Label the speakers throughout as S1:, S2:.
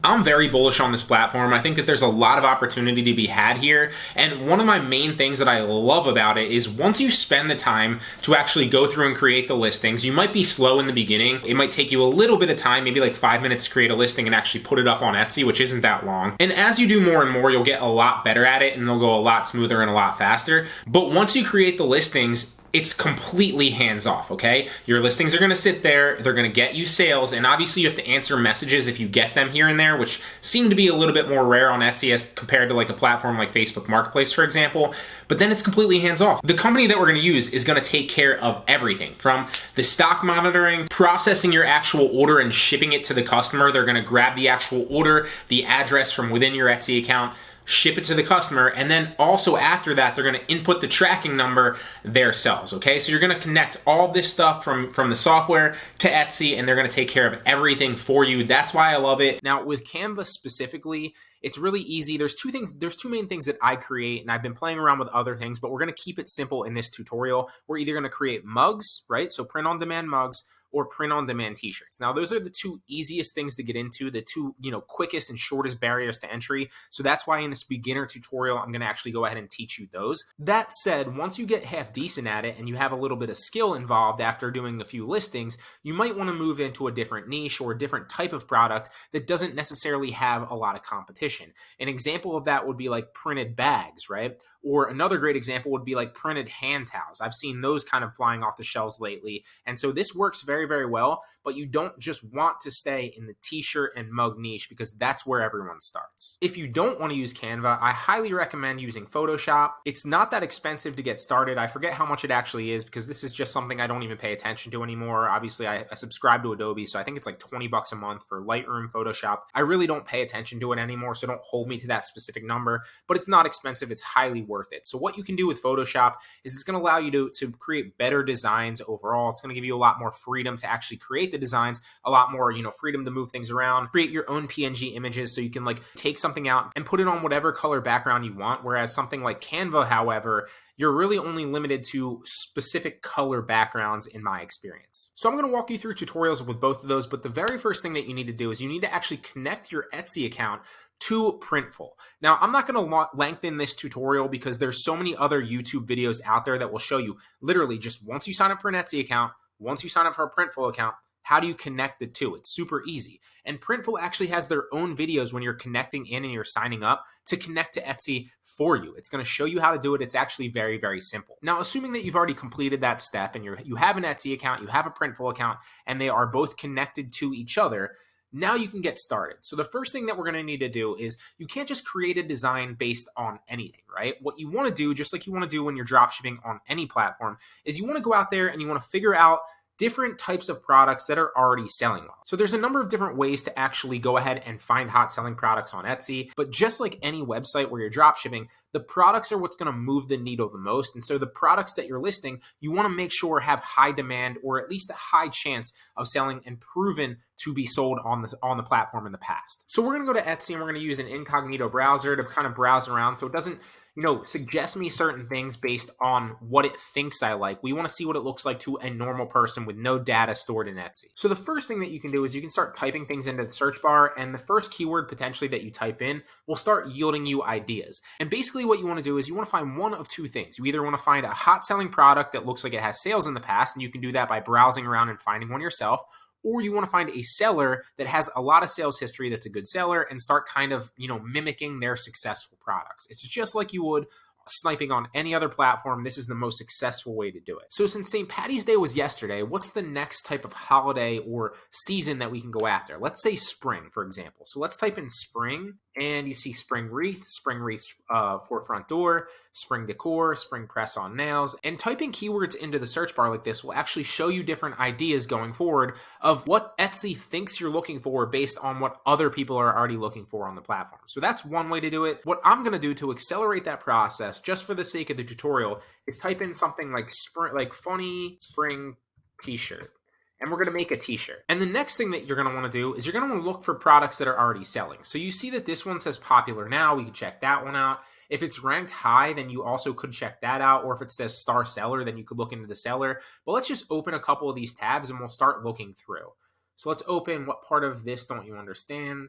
S1: I'm very bullish on this platform. I think that there's a lot of opportunity to be had here. And one of my main things that I love about it is once you spend the time to actually go through and create the listings, you might be slow in the beginning. It might take you a little bit of time, maybe like 5 minutes to create a listing and actually put it up on Etsy, which isn't that long. And as you do more and more, you'll get a lot better at it and they'll go a lot smoother and a lot faster. But once you create the listings, it's completely hands-off, okay? Your listings are gonna sit there, they're gonna get you sales, and obviously you have to answer messages if you get them here and there, which seem to be a little bit more rare on Etsy as compared to like a platform like Facebook Marketplace, for example, but then it's completely hands-off. The company that we're gonna use is gonna take care of everything, from the stock monitoring, processing your actual order and shipping it to the customer. They're gonna grab the actual order, the address from within your Etsy account, ship it to the customer, and then also after that, they're gonna input the tracking number themselves, okay? So you're gonna connect all this stuff from the software to Etsy, and they're gonna take care of everything for you. That's why I love it. Now, with Canva specifically, it's really easy. There's two main things that I create, and I've been playing around with other things, but we're gonna keep it simple in this tutorial. We're either gonna create mugs, right? So print-on-demand mugs, or print-on-demand t-shirts. Now, those are the two easiest things to get into, the two, quickest and shortest barriers to entry. So that's why in this beginner tutorial, I'm gonna actually go ahead and teach you those. That said, once you get half decent at it and you have a little bit of skill involved after doing a few listings, you might wanna move into a different niche or a different type of product that doesn't necessarily have a lot of competition. An example of that would be like printed bags, right? Or another great example would be like printed hand towels. I've seen those kind of flying off the shelves lately. And so this works very, very well, but you don't just want to stay in the t-shirt and mug niche because that's where everyone starts. If you don't want to use Canva, I highly recommend using Photoshop. It's not that expensive to get started. I forget how much it actually is because this is just something I don't even pay attention to anymore. Obviously, I subscribe to Adobe, so I think it's like 20 bucks a month for Lightroom, Photoshop. I really don't pay attention to it anymore, so don't hold me to that specific number, but it's not expensive. It's highly worth it. So what you can do with Photoshop is it's going to allow you to create better designs overall. It's going to give you a lot more freedom to actually create the designs, a lot more, freedom to move things around, create your own PNG images so you can like take something out and put it on whatever color background you want. Whereas something like Canva, however, you're really only limited to specific color backgrounds in my experience. So I'm going to walk you through tutorials with both of those, but the very first thing that you need to do is you need to actually connect your Etsy account to Printful. Now, I'm not going to lengthen this tutorial because there's so many other YouTube videos out there that will show you literally just once you sign up for an Etsy account, once you sign up for a Printful account, how do you connect the two? It's super easy. And Printful actually has their own videos when you're connecting in and you're signing up to connect to Etsy for you. It's going to show you how to do it. It's actually very, very simple. Now, assuming that you've already completed that step and you have an Etsy account, you have a Printful account, and they are both connected to each other, now you can get started. So the first thing that we're going to need to do is you can't just create a design based on anything, right? What you want to do, just like you want to do when you're dropshipping on any platform, is you want to go out there and you want to figure out different types of products that are already selling well. So there's a number of different ways to actually go ahead and find hot selling products on Etsy, but just like any website where you're dropshipping, the products are what's gonna move the needle the most. And so the products that you're listing, you wanna make sure have high demand or at least a high chance of selling and proven to be sold on the platform in the past. So we're gonna go to Etsy and we're gonna use an incognito browser to kind of browse around so it doesn't suggest me certain things based on what it thinks I like. We want to see what it looks like to a normal person with no data stored in Etsy. So the first thing that you can do is you can start typing things into the search bar, and the first keyword potentially that you type in will start yielding you ideas. And basically what you want to do is you want to find one of two things. You either want to find a hot selling product that looks like it has sales in the past, and you can do that by browsing around and finding one yourself, or you want to find a seller that has a lot of sales history that's a good seller and start kind of, mimicking their successful products. It's just like you would sniping on any other platform. This is the most successful way to do it. So since St. Patty's Day was yesterday, what's the next type of holiday or season that we can go after? Let's say spring, for example. So let's type in spring, and you see spring wreaths for front door, spring decor, spring press on nails. And typing keywords into the search bar like this will actually show you different ideas going forward of what Etsy thinks you're looking for based on what other people are already looking for on the platform. So that's one way to do it. What I'm going to do to accelerate that process, just for the sake of the tutorial, is type in something like funny spring t-shirt. And we're going to make a t-shirt. And the next thing that you're going to want to do is you're going to want to look for products that are already selling. So you see that this one says popular now. We can check that one out. If it's ranked high, then you also could check that out. Or if it says star seller, then you could look into the seller. But let's just open a couple of these tabs and we'll start looking through. So let's open what part of this don't you understand?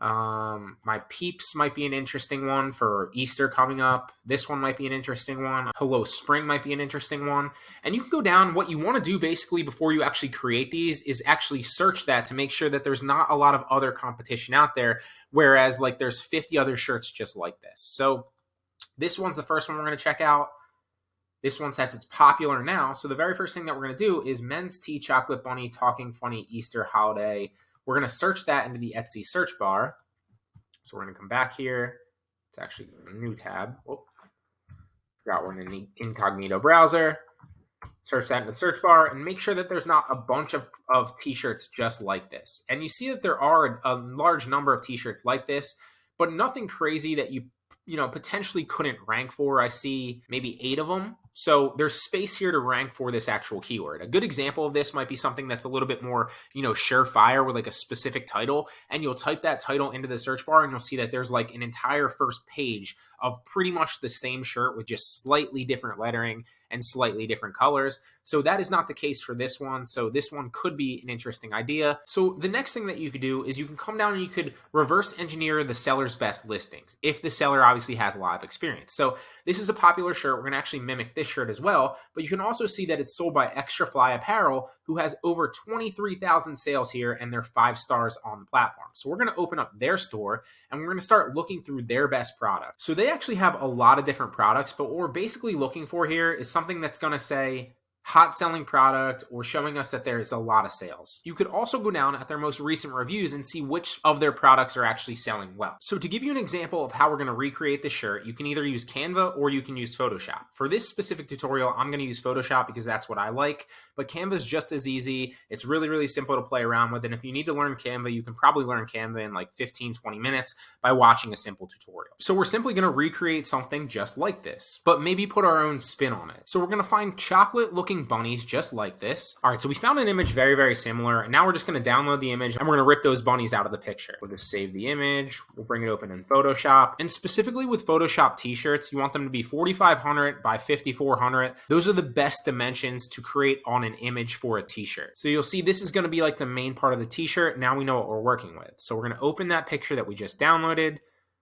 S1: My Peeps might be an interesting one for Easter coming up. This one might be an interesting one. Hello Spring might be an interesting one. And you can go down. What you want to do basically before you actually create these is actually search that to make sure that there's not a lot of other competition out there. Whereas like there's 50 other shirts just like this. So this one's the first one we're going to check out. This one says it's popular now. So the very first thing that we're going to do is Men's Tea Chocolate Bunny Talking Funny Easter Holiday. We're going to search that into the Etsy search bar. So we're going to come back here. It's actually a new tab. Oh, forgot we're in the incognito browser. Search that in the search bar and make sure that there's not a bunch of t-shirts just like this. And you see that there are a large number of t-shirts like this, but nothing crazy that you potentially couldn't rank for. I see maybe 8 of them. So there's space here to rank for this actual keyword. A good example of this might be something that's a little bit more, surefire with like a specific title. And you'll type that title into the search bar and you'll see that there's like an entire first page of pretty much the same shirt with just slightly different lettering and slightly different colors. So that is not the case for this one. So this one could be an interesting idea. So the next thing that you could do is you can come down and you could reverse engineer the seller's best listings if the seller obviously has a lot of experience. So this is a popular shirt. We're going to actually mimic this shirt as well, but you can also see that it's sold by Extra Fly Apparel, who has over 23,000 sales here and they're 5 stars on the platform. So we're going to open up their store and we're going to start looking through their best product. So they actually have a lot of different products, but what we're basically looking for here is something that's going to say hot selling product or showing us that there's a lot of sales. You could also go down at their most recent reviews and see which of their products are actually selling well. So to give you an example of how we're going to recreate the shirt, you can either use Canva or you can use Photoshop. For this specific tutorial, I'm going to use Photoshop because that's what I like, but Canva is just as easy. It's really, really simple to play around with. And if you need to learn Canva, you can probably learn Canva in like 15, 20 minutes by watching a simple tutorial. So we're simply going to recreate something just like this, but maybe put our own spin on it. So we're going to find chocolate looking bunnies just like this. All right, so we found an image very, very similar. And now we're just going to download the image and we're going to rip those bunnies out of the picture. We'll just save the image. We'll bring it open in Photoshop. And specifically with Photoshop t-shirts, you want them to be 4,500 by 5,400. Those are the best dimensions to create on an image for a t-shirt. So you'll see this is going to be like the main part of the t-shirt. Now we know what we're working with. So we're going to open that picture that we just downloaded.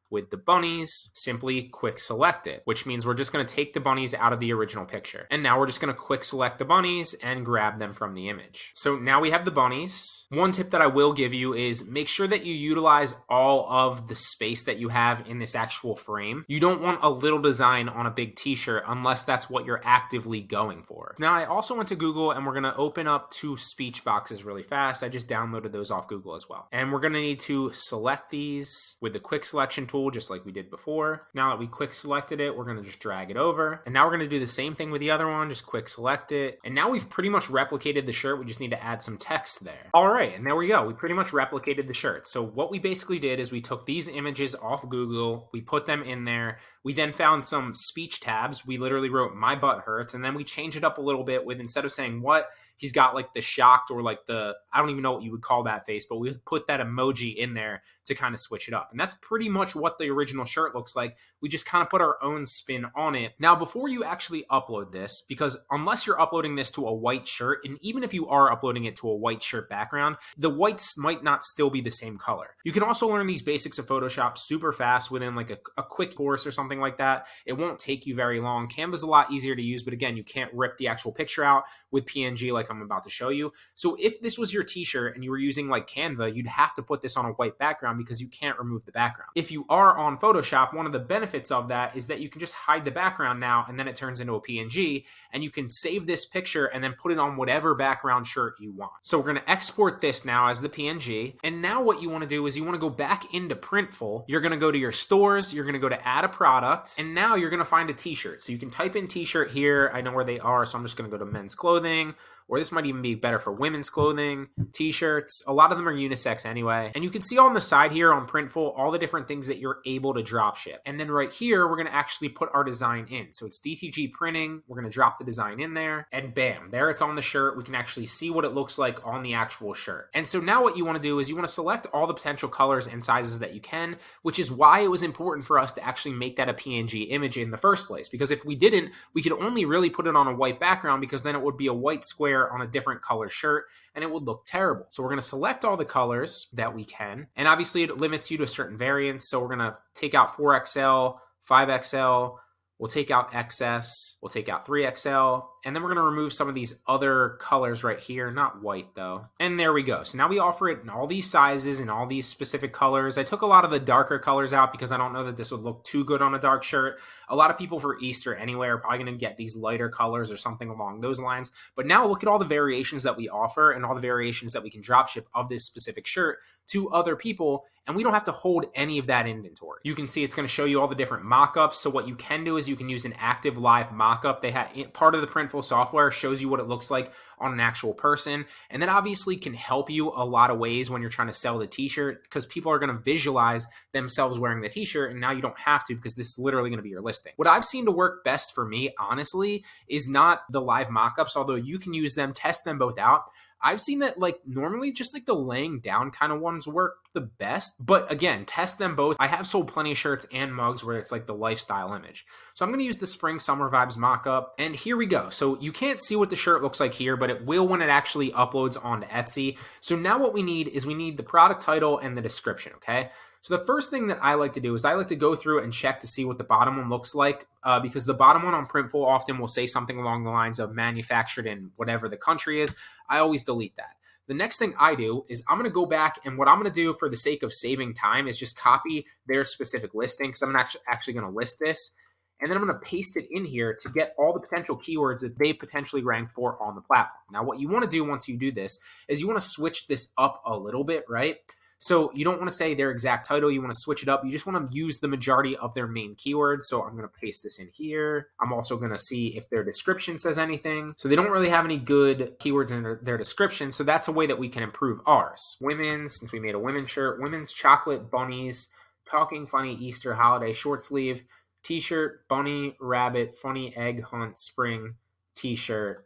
S1: With the bunnies, simply quick select it, which means we're just going to take the bunnies out of the original picture. And now we're just going to quick select the bunnies and grab them from the image. So now we have the bunnies. One tip that I will give you is make sure that you utilize all of the space that you have in this actual frame. You don't want a little design on a big t-shirt unless that's what you're actively going for. Now I also went to Google and we're going to open up 2 speech boxes really fast. I just downloaded those off Google as well. And we're going to need to select these with the quick selection tool just like we did before. Now that we quick selected it, we're going to just drag it over. And now we're going to do the same thing with the other one, just quick select it. And now we've pretty much replicated the shirt. We just need to add some text there. All right, and there we go. We pretty much replicated the shirt. So what we basically did is we took these images off Google, we put them in there. We then found some speech tabs. We literally wrote "my butt hurts," and then we changed it up a little bit with, instead of saying what, he's got like the shocked or like the, I don't even know what you would call that face, but we put that emoji in there to kind of switch it up. And that's pretty much what the original shirt looks like. We just kind of put our own spin on it. Now, before you actually upload this, because unless you're uploading this to a white shirt, and even if you are uploading it to a white shirt background, the whites might not still be the same color. You can also learn these basics of Photoshop super fast within like a quick course or something like that. It won't take you very long. Canva's a lot easier to use, but again, you can't rip the actual picture out with PNG like I'm about to show you. So if this was your t-shirt and you were using like Canva, you'd have to put this on a white background because you can't remove the background. If you are on Photoshop, one of the benefits of that is that you can just hide the background now and then it turns into a PNG and you can save this picture and then put it on whatever background shirt you want. So we're going to export this now as the PNG. And now what you want to do is you want to go back into Printful. You're going to go to your stores. You're going to go to add a product. And now you're going to find a t-shirt. So you can type in t-shirt here. I know where they are. So I'm just going to go to men's clothing. Or this might even be better for women's clothing, t-shirts. A lot of them are unisex anyway. And you can see on the side here on Printful all the different things that you're able to drop ship. And then right here, we're going to actually put our design in. So it's DTG printing. We're going to drop the design in there. And bam, there it's on the shirt. We can actually see what it looks like on the actual shirt. And so now what you want to do is you want to select all the potential colors and sizes that you can, which is why it was important for us to actually make that a PNG image in the first place. Because if we didn't, we could only really put it on a white background because then it would be a white square wear on a different color shirt and it would look terrible. So we're going to select all the colors that we can. And obviously it limits you to a certain variance. So we're going to take out 4XL, 5XL, we'll take out XS, we'll take out 3XL, and then we're going to remove some of these other colors right here, not white though. And there we go. So now we offer it in all these sizes and all these specific colors. I took a lot of the darker colors out because I don't know that this would look too good on a dark shirt. A lot of people for Easter anyway are probably going to get these lighter colors or something along those lines. But now look at all the variations that we offer and all the variations that we can drop ship of this specific shirt to other people, and we don't have to hold any of that inventory. You can see it's going to show you all the different mock-ups. So what you can do is you can use an active live mock-up. They have part of the Printful software shows you what it looks like on an actual person, and that obviously can help you a lot of ways when you're trying to sell the t-shirt, because people are going to visualize themselves wearing the t-shirt, and now you don't have to because this is literally going to be your listing. What I've seen to work best for me, honestly, is not the live mock-ups, although you can use them, test them both out. I've seen that like normally just like the laying down kind of ones work the best, but again, test them both. I have sold plenty of shirts and mugs where it's like the lifestyle image. So I'm going to use the spring summer vibes mock-up, and here we go. So you can't see what the shirt looks like here, but it will when it actually uploads onto Etsy. So now what we need is we need the product title and the description, okay? So the first thing that I like to do is I like to go through and check to see what the bottom one looks like, because the bottom one on Printful often will say something along the lines of manufactured in whatever the country is. I always delete that. The next thing I do is I'm going to go back, and what I'm going to do for the sake of saving time is just copy their specific listing, because I'm actually going to list this. And then I'm going to paste it in here to get all the potential keywords that they potentially rank for on the platform. Now, what you want to do once you do this is you want to switch this up a little bit, right? So you don't want to say their exact title. You want to switch it up. You just want to use the majority of their main keywords. So I'm going to paste this in here. I'm also going to see if their description says anything. So they don't really have any good keywords in their description. So that's a way that we can improve ours. Women's, since we made a women's shirt, women's chocolate bunnies, talking funny Easter holiday short sleeve, t-shirt, bunny, rabbit, funny egg hunt, spring, t-shirt,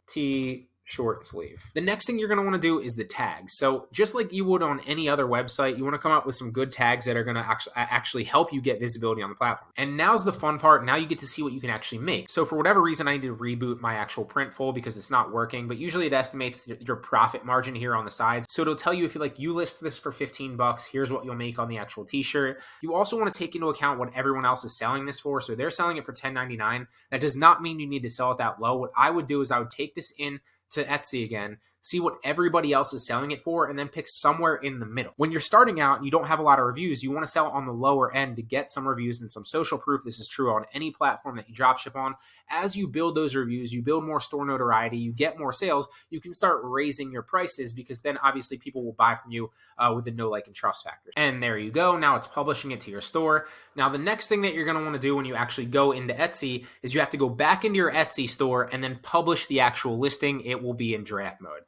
S1: short sleeve. The next thing you're going to want to do is the tags. So just like you would on any other website, you want to come up with some good tags that are going to actually help you get visibility on the platform. And now's the fun part. Now you get to see what you can actually make. So for whatever reason, I need to reboot my actual Printful because it's not working, but usually it estimates your profit margin here on the sides. So it'll tell you if you list this for $15, here's what you'll make on the actual t-shirt. You also want to take into account what everyone else is selling this for. So they're selling it for $10.99. That does not mean you need to sell it that low. What I would do is I would take this in to Etsy again, see what everybody else is selling it for, and then pick somewhere in the middle. When you're starting out and you don't have a lot of reviews, you want to sell on the lower end to get some reviews and some social proof. This is true on any platform that you dropship on. As you build those reviews, you build more store notoriety, you get more sales, you can start raising your prices because then obviously people will buy from you with the know, like, and trust factors. And there you go. Now it's publishing it to your store. Now the next thing that you're going to want to do when you actually go into Etsy is you have to go back into your Etsy store and then publish the actual listing. It will be in draft mode.